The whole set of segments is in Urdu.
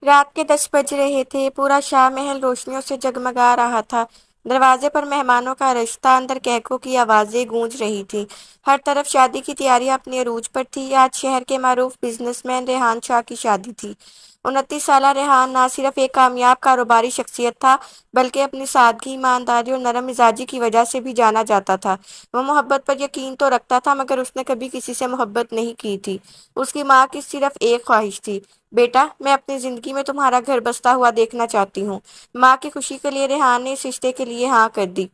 رات کے 10 بج رہے تھے۔ پورا شاہ محل روشنیوں سے جگمگا رہا تھا۔ دروازے پر مہمانوں کا رش تھا، اندر قہقہوں کی آوازیں گونج رہی تھیں۔ ہر طرف شادی کی تیاریاں اپنے عروج پر تھیں۔ آج شہر کے معروف بزنس مین ریحان شاہ کی شادی تھی۔ 29 سالہ ریحان نہ صرف ایک کامیاب کاروباری شخصیت تھا بلکہ اپنی سادگی، ایمانداری اور نرم مزاجی کی وجہ سے بھی جانا جاتا تھا۔ وہ محبت پر یقین تو رکھتا تھا مگر اس نے کبھی کسی سے محبت نہیں کی تھی۔ اس کی ماں کی صرف ایک خواہش تھی، بیٹا میں اپنی زندگی میں تمہارا گھر بستا ہوا دیکھنا چاہتی ہوں۔ ماں کی خوشی کے لیے ریحان نے اس رشتے کے لیے ہاں کر دی۔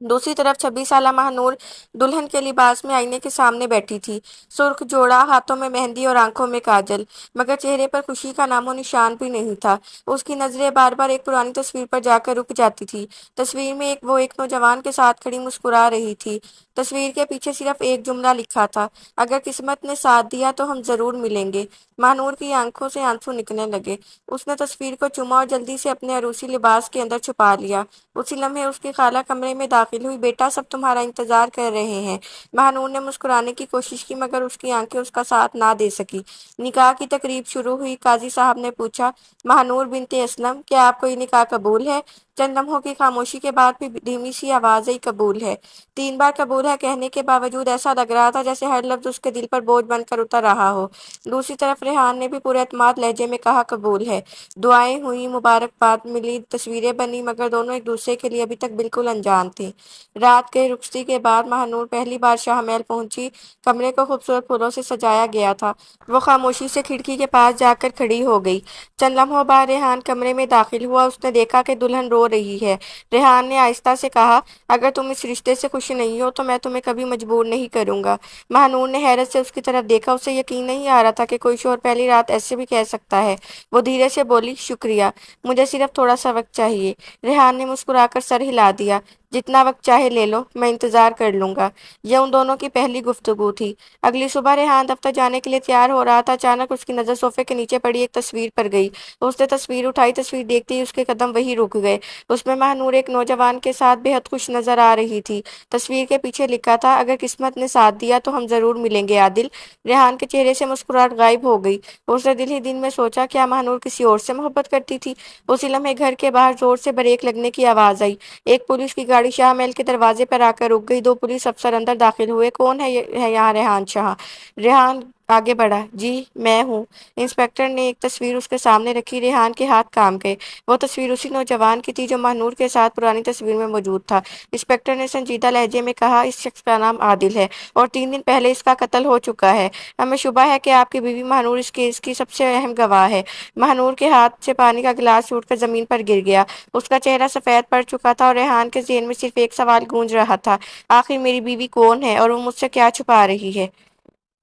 دوسری طرف 26 سالہ ماہنور دلہن کے لباس میں آئینے کے سامنے بیٹھی تھی۔ سرخ جوڑا، ہاتھوں میں مہندی اور آنکھوں میں کاجل، مگر چہرے پر خوشی کا نام و نشان بھی نہیں تھا۔ اس کی نظریں بار بار ایک پرانی تصویر پر جا کر رک جاتی تھی۔ تصویر میں وہ ایک نوجوان کے ساتھ کھڑی مسکرا رہی تھی۔ تصویر کے پیچھے صرف ایک جملہ لکھا تھا، اگر قسمت نے ساتھ دیا تو ہم ضرور ملیں گے۔ ماہنور کی آنکھوں سے آنسو نکلنے لگے۔ اس نے تصویر کو چوما اور جلدی سے اپنے عروسی لباس کے اندر چھپا لیا۔ اسی لمحے اس کی خالہ کمرے میں داخل ہوئی۔ بیٹا سب تمہارا انتظار کر رہے ہیں۔ ماہنور نے مسکرانے کی کوشش کی مگر اس کی آنکھیں اس کا ساتھ نہ دے سکی۔ نکاح کی تقریب شروع ہوئی۔ قاضی صاحب نے پوچھا، ماہنور بنت اسلم، کیا آپ کو یہ نکاح قبول ہے؟ چند لمحوں کی خاموشی کے بعد بھی دھیمی سی آواز آئی، قبول ہے۔ 3 بار قبول ہے کہنے کے باوجود ایسا لگ رہا تھا جیسے ہر لفظ اس کے دل پر بوجھ بن کر اتر رہا ہو۔ دوسری طرف ریحان نے بھی پورے اعتماد لہجے میں کہا، قبول ہے۔ دعائیں ہوئیں، مبارکباد ملی، تصویریں بنی، مگر دونوں ایک دوسرے کے لیے ابھی تک بالکل انجان تھیں۔ رات کے رخصتی کے بعد ماہنور پہلی بار شاہ محل پہنچی۔ کمرے کو خوبصورت پھولوں سے سجایا گیا تھا۔ وہ خاموشی سے کھڑکی کے پاس جا کر کھڑی ہو گئی۔ چند لمحوں بعد ریحان کمرے میں داخل ہوا۔ اس نے دیکھا کہ دلہن رو رہی ہے۔ ریحان نے آہستہ سے کہا، اگر تم اس رشتے سے خوش نہیں ہو تو میں تمہیں کبھی مجبور نہیں کروں گا۔ ماہنور نے حیرت سے اس کی طرف دیکھا۔ اسے یقین نہیں آ رہا تھا کہ کوئی شوہر پہلی رات ایسے بھی کہہ سکتا ہے۔ وہ دھیرے سے بولی، شکریہ، مجھے صرف تھوڑا سا وقت چاہیے۔ ریحان نے مسکرا کر سر ہلا دیا، جتنا وقت چاہے لے لو، میں انتظار کر لوں گا۔ یہ ان دونوں کی پہلی گفتگو تھی۔ اگلی صبح ریحان دفتر جانے کے لیے تیار ہو رہا تھا۔ اچانک اس کی نظر صوفے کے نیچے پڑی ایک تصویر پر گئی۔ اس نے تصویر اٹھائی۔ تصویر دیکھتے ہی اس کے قدم وہیں رک گئے۔ اس میں ماہنور ایک نوجوان کے ساتھ بے حد خوش نظر آ رہی تھی۔ تصویر کے پیچھے لکھا تھا، اگر قسمت نے ساتھ دیا تو ہم ضرور ملیں گے عادل۔ ریحان کے چہرے سے مسکراہٹ غائب ہو گئی۔ اس نے دل ہی دل میں سوچا، کیا ماہنور کسی اور سے محبت کرتی تھی؟ اسی لمحے گھر کے باہر زور سے بریک لگنے کی آواز آئی۔ ایک پولیس کی گاڑی شاہ محل کے دروازے پر آ کر رک گئی۔ 2 پولیس افسر اندر داخل ہوئے۔ کون ہے یہاں ریحان شاہ؟ ریحان آگے بڑھا، جی میں ہوں۔ انسپکٹر نے ایک تصویر اس کے سامنے رکھی۔ ریحان کے ہاتھ کانپ گئے۔ وہ تصویر اسی نوجوان کی تھی جو ماہنور کے ساتھ پرانی تصویر میں موجود تھا۔ انسپکٹر نے سنجیدہ لہجے میں کہا، اس شخص کا نام عادل ہے اور 3 دن پہلے اس کا قتل ہو چکا ہے۔ ہمیں شبہ ہے کہ آپ کی بیوی ماہنور اس کیس کی سب سے اہم گواہ ہے۔ ماہنور کے ہاتھ سے پانی کا گلاس ٹوٹ کر زمین پر گر گیا۔ اس کا چہرہ سفید پڑ چکا تھا اور ریحان کے ذہن میں صرف ایک سوال گونج رہا تھا، آخر میری بیوی کون ہے اور وہ مجھ سے کیا چھپا رہی ہے؟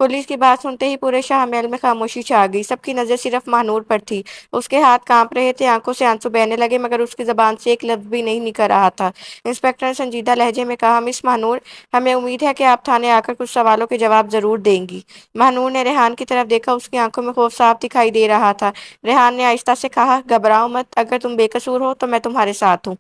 پولیس کی بات سنتے ہی پورے شاہ محل میں خاموشی چھا گئی۔ سب کی نظر صرف ماہنور پر تھی۔ اس کے ہاتھ کانپ رہے تھے، آنکھوں سے آنسو بہنے لگے، مگر اس کی زبان سے ایک لفظ بھی نہیں نکل رہا تھا۔ انسپکٹر نے سنجیدہ لہجے میں کہا، مس ماہنور، ہمیں امید ہے کہ آپ تھانے آ کر کچھ سوالوں کے جواب ضرور دیں گی۔ ماہنور نے ریحان کی طرف دیکھا۔ اس کی آنکھوں میں خوف صاف دکھائی دے رہا تھا۔ ریحان نے آہستہ سے کہا، گھبراؤ مت، اگر تم بے قصور ہو تو میں تمہارے ساتھ ہوں۔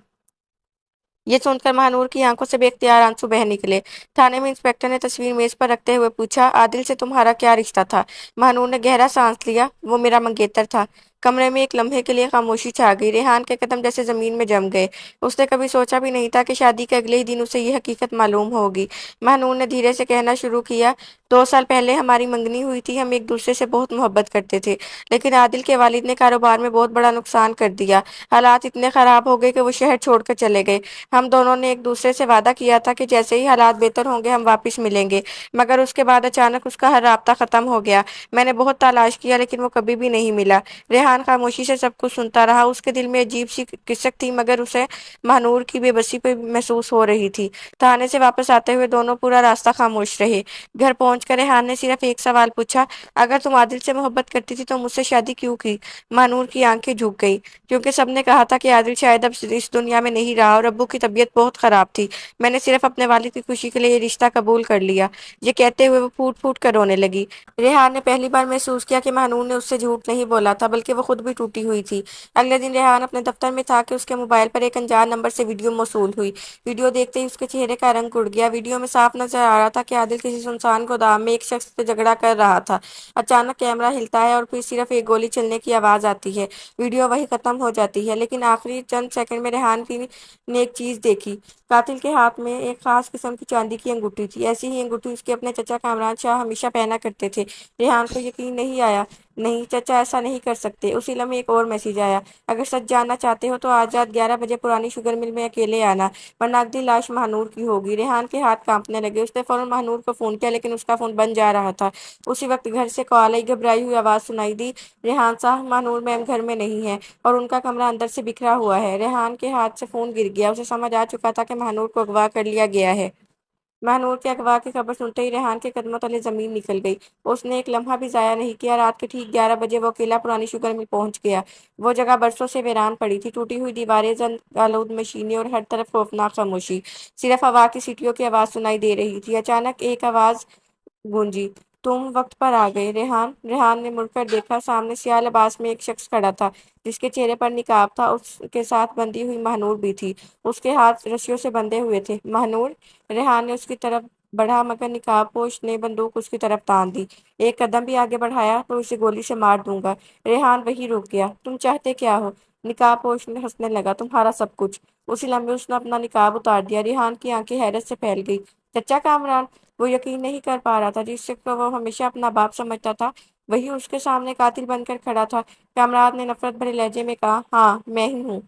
یہ سن کر ماہنور کی آنکھوں سے بے اختیار آنسو بہہ نکلے۔ تھانے میں انسپکٹر نے تصویر میز پر رکھتے ہوئے پوچھا، عادل سے تمہارا کیا رشتہ تھا؟ ماہنور نے گہرا سانس لیا، وہ میرا منگیتر تھا۔ کمرے میں ایک لمحے کے لیے خاموشی چھا گئی۔ ریحان کے قدم جیسے زمین میں جم گئے۔ اس نے کبھی سوچا بھی نہیں تھا کہ شادی کے اگلے ہی دن اسے یہ حقیقت معلوم ہوگی۔ ماہنور نے دھیرے سے کہنا شروع کیا، 2 سال پہلے ہماری منگنی ہوئی تھی۔ ہم ایک دوسرے سے بہت محبت کرتے تھے، لیکن عادل کے والد نے کاروبار میں بہت بڑا نقصان کر دیا۔ حالات اتنے خراب ہو گئے کہ وہ شہر چھوڑ کر چلے گئے۔ ہم دونوں نے ایک دوسرے سے وعدہ کیا تھا کہ جیسے ہی حالات بہتر ہوں گے ہم واپس ملیں گے، مگر اس کے بعد اچانک اس کا ہر رابطہ ختم ہو گیا۔ میں نے بہت تلاش کیا لیکن وہ کبھی بھی نہیں ملا۔ ریحان خاموشی سے سب کچھ سنتا رہا۔ اس کے دل میں عجیب سی کسک تھی، مگر اسے ماہنور کی بے بسی پہ محسوس ہو رہی تھی۔ تھانے سے واپس آتے ہوئے دونوں پورا راستہ خاموش رہے۔ گھر پہنچ کر ریحان نے صرف ایک سوال پوچھا، اگر تم عادل سے محبت کرتی تھی تو مجھ سے شادی کیوں کی؟ ماہنور کی آنکھیں جھک گئی، کیونکہ سب نے کہا تھا کہ عادل شاید اب اس دنیا میں نہیں رہا اور ابو کی طبیعت بہت خراب تھی۔ میں نے صرف اپنے والد کی خوشی کے لیے یہ رشتہ قبول کر لیا، یہ کہتے ہوئے وہ پھوٹ پھوٹ کر رونے لگی۔ ریحان نے پہلی بار محسوس کیا کہ مہنور نے اس سے جھوٹ نہیں بولا تھا، بلکہ وہ خود بھی ٹوٹی ہوئی تھی۔ اگلے دن ریحان اپنے دفتر میں تھا کہ اس کے موبائل پر ایک انجان نمبر سے ویڈیو موصول ہوئی۔ ویڈیو دیکھتے ہی اس کے چہرے کا رنگ اڑ گیا۔ ویڈیو میں صاف نظر آ رہا تھا کہ عادل کسی سنسان گودام میں ایک شخص سے جھگڑا کر رہا تھا۔ اچانک کیمرہ ہلتا ہے اور پھر صرف ایک گولی چلنے کی آواز آتی ہے۔ ویڈیو وہی ختم ہو جاتی ہے، لیکن آخری چند سیکنڈ میں ریحان نے ایک چیز دیکھی۔ قاتل کے ہاتھ میں ایک خاص قسم کی چاندی کی انگوٹھی تھی۔ ایسی ہی انگوٹھی اس کے اپنے چچا کامران شاہ ہمیشہ پہنا کرتے تھے۔ ریحان کو یقین نہیں آیا۔ نہیں، چچا ایسا نہیں کر سکتے۔ اسی لمحے ایک اور میسج آیا: اگر سچ جاننا چاہتے ہو تو آج رات 11 بجے پرانی شوگر مل میں اکیلے آنا، ورنہ اگلی لاش مہنور کی ہوگی۔ ریحان کے ہاتھ کانپنے لگے۔ اس نے فوراً مہنور کو فون کیا، لیکن اس کا فون بند جا رہا تھا۔ اسی وقت گھر سے کال آئی۔ گھبرائی ہوئی آواز سنائی دی: ریحان صاحب، مہنور میم گھر میں نہیں ہے اور ان کا کمرہ اندر سے بکھرا ہوا ہے۔ ریحان کے ہاتھ سے فون گر گیا۔ اسے سمجھ آ چکا تھا کہ مہنور کو اغوا کر لیا گیا ہے۔ مہنور کے اغوا کی خبر سنتے ہی ریحان کے قدموں تلے زمین نکل گئی۔ اس نے ایک لمحہ بھی ضائع نہیں کیا۔ رات کے ٹھیک 11 بجے وہ اکیلا پرانی شوگر مل پہنچ گیا۔ وہ جگہ برسوں سے ویران پڑی تھی، ٹوٹی ہوئی دیواریں، زنگ آلود مشینیں اور ہر طرف خوفناک خاموشی۔ صرف ہوا کی سیٹیوں کی آواز سنائی دے رہی تھی۔ اچانک ایک آواز گونجی: تم وقت پر آ گئے ریحان۔ ریحان نے مڑ کر دیکھا۔ سامنے سیاہ لباس میں ایک شخص کھڑا تھا، جس کے چہرے پر نقاب تھا۔ اس کے ساتھ بندھی ہوئی مہنور بھی تھی۔ اس کے ہاتھ رسیوں سے بندھے ہوئے تھے۔ مہنور! ریحان نے اس کی طرف بڑھا، مگر نقاب پوش نے بندوق اس کی طرف تان دی۔ ایک قدم بھی آگے بڑھایا تو اسے گولی سے مار دوں گا۔ ریحان وہیں رک گیا۔ تم چاہتے کیا ہو؟ نقاب پوش نے ہنسنے لگا: تمہارا سب کچھ۔ اسی لمحے اس نے اپنا نقاب اتار دیا۔ ریحان کی آنکھیں حیرت سے پھیل گئی۔ چچا کامران! وہ یقین نہیں کر پا رہا تھا۔ جس شخص کو وہ ہمیشہ اپنا باپ سمجھتا تھا، وہی اس کے سامنے قاتل بن کر کھڑا تھا۔ کامران نے نفرت بھرے لہجے میں کہا: ہاں، میں ہی ہوں۔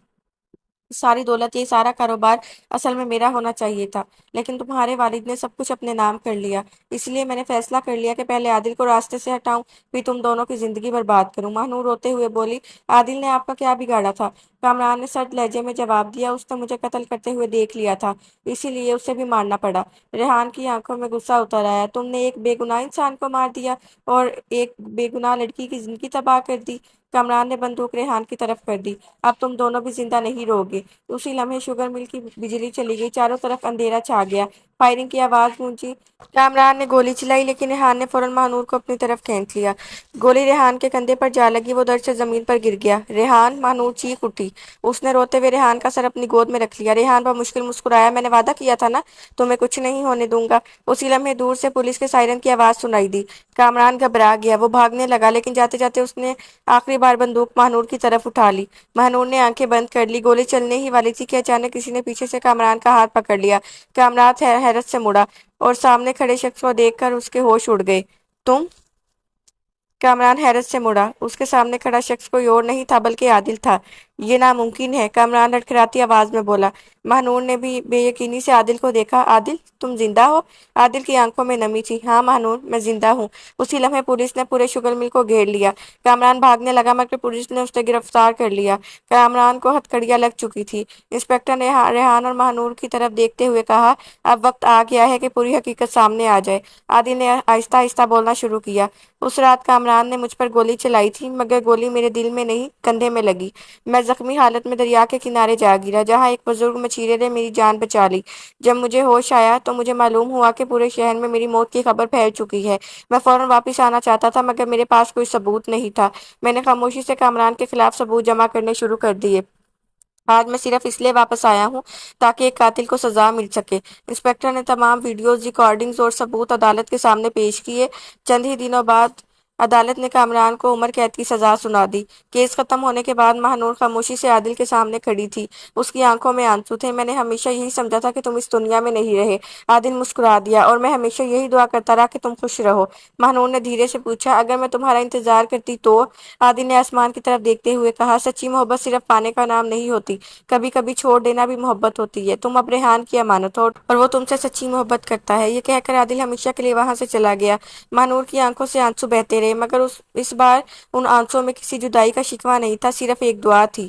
ساری دولت، یہ سارا کاروبار اصل میں میرا ہونا چاہیے تھا، لیکن تمہارے والد نے سب کچھ اپنے نام کر لیا۔ اس لیے میں نے فیصلہ کر لیا کہ پہلے عادل کو راستے سے ہٹاؤں، پھر تم دونوں کی زندگی برباد کروں۔ مہنور روتے ہوئے بولی: عادل نے آپ کا کیا بگاڑا تھا؟ کامران نے سرد لہجے میں جواب دیا: اس نے مجھے قتل کرتے ہوئے دیکھ لیا تھا، اسی لیے اسے بھی مارنا پڑا۔ ریحان کی آنکھوں میں غصہ اتر آیا: تم نے ایک بے گناہ انسان کو مار دیا اور ایک بے گناہ لڑکی کی زندگی تباہ کر دی۔ کامران نے بندوق ریحان کی طرف کر دی: اب تم دونوں بھی زندہ نہیں رہو گے۔ اسی لمحے شوگر مل کی بجلی چلی گئی۔ چاروں طرف اندھیرا چھا گیا۔ فائرنگ کی آواز گونجی۔ کامران نے گولی چلائی، لیکن ریحان نے فوراً مہنور کو اپنی طرف کھینچ لیا۔ گولی ریحان کے کندھے پر جا لگی۔ وہ درد سے زمین پر گر گیا۔ ریحان! مہنور چیخ اٹھی۔ اس نے روتے ہوئے ریحان کا سر اپنی گود میں رکھ لیا۔ ریحان بمشکل مسکرایا: میں نے وعدہ کیا تھا نا، تمہیں کچھ نہیں ہونے دوں گا۔ اسی لمحے دور سے پولیس کے سائرن کی آواز سنائی دی۔ کامران گھبرا گیا۔ وہ بھاگنے لگا، لیکن جاتے جاتے اس نے آخری بار بندوق مہنور کی طرف اٹھا لی۔ مہنور نے آنکھیں بند کر لی۔ گولی چلنے ہی والی تھی کہ اچانک کسی نے پیچھے سے کامران کا ہاتھ پکڑ لیا۔ کامران حیرت سے مڑا اور سامنے کھڑے شخص کو دیکھ کر اس کے ہوش اڑ گئے۔ تم؟ کامران حیرت سے مڑا۔ اس کے سامنے کھڑا شخص کوئی اور نہیں تھا بلکہ عادل تھا۔ یہ ناممکن ہے، کامران لڑکھڑاتی آواز میں بولا۔ مہنور نے بھی بے یقینی سے عادل کو دیکھا۔ عادل، تم زندہ ہو؟ عادل کی آنکھوں میں نمی تھی۔ ہاں مہنور، میں زندہ ہوں۔ اسی لمحے پولیس نے پورے شوگر مل کو گھیر لیا۔ کامران بھاگنے لگا، مگر پولیس نے اسے گرفتار کر لیا۔ کامران کو ہتھکڑیاں لگ چکی تھی۔ انسپکٹر نے ریحان اور مہنور کی طرف دیکھتے ہوئے کہا: اب وقت آ گیا ہے کہ پوری حقیقت سامنے آ جائے۔ عادل نے آہستہ آہستہ بولنا شروع کیا: اس رات کامران نے مجھ پر گولی چلائی تھی، مگر گولی میرے دل میں نہیں، کندھے میں لگی۔ میں زخمی حالت میں دریا کے کنارے جا گرا، جہاں ایک بزرگ مچھیرے نے میری جان بچا لی۔ جب مجھے ہوش آیا تو مجھے معلوم ہوا کہ پورے شہر میں میری موت کی خبر پھیل چکی ہے۔ میں فوراً واپس آنا چاہتا تھا، مگر میرے پاس کوئی ثبوت نہیں تھا۔ میں نے خاموشی سے کامران کے خلاف ثبوت جمع کرنے شروع کر دیے۔ آج میں صرف اس لیے واپس آیا ہوں تاکہ ایک قاتل کو سزا مل سکے۔ انسپکٹر نے تمام ویڈیوز، ریکارڈنگز اور ثبوت عدالت کے سامنے پیش کیے۔ چند ہی دنوں بعد عدالت نے کامران کو عمر قید کی سزا سنا دی۔ کیس ختم ہونے کے بعد مہنور خاموشی سے عادل کے سامنے کھڑی تھی۔ اس کی آنکھوں میں آنسو تھے۔ میں نے ہمیشہ یہی سمجھا تھا کہ تم اس دنیا میں نہیں رہے۔ عادل مسکرا دیا: اور میں ہمیشہ یہی دعا کرتا رہا کہ تم خوش رہو۔ مہنور نے دھیرے سے پوچھا: اگر میں تمہارا انتظار کرتی تو؟ عادل نے آسمان کی طرف دیکھتے ہوئے کہا: سچی محبت صرف پانے کا نام نہیں ہوتی، کبھی کبھی چھوڑ دینا بھی محبت ہوتی ہے۔ تم اب ریحان کی امانت ہو اور وہ تم سے سچی محبت کرتا ہے۔ یہ کہہ کر عادل ہمیشہ کے لیے وہاں سے چلا گیا۔ مہنور کی آنکھوں سے آنسو بہتے رہے، مگر اس بار ان آنسوؤں میں کسی جدائی کا شکوہ نہیں تھا، صرف ایک دعا تھی: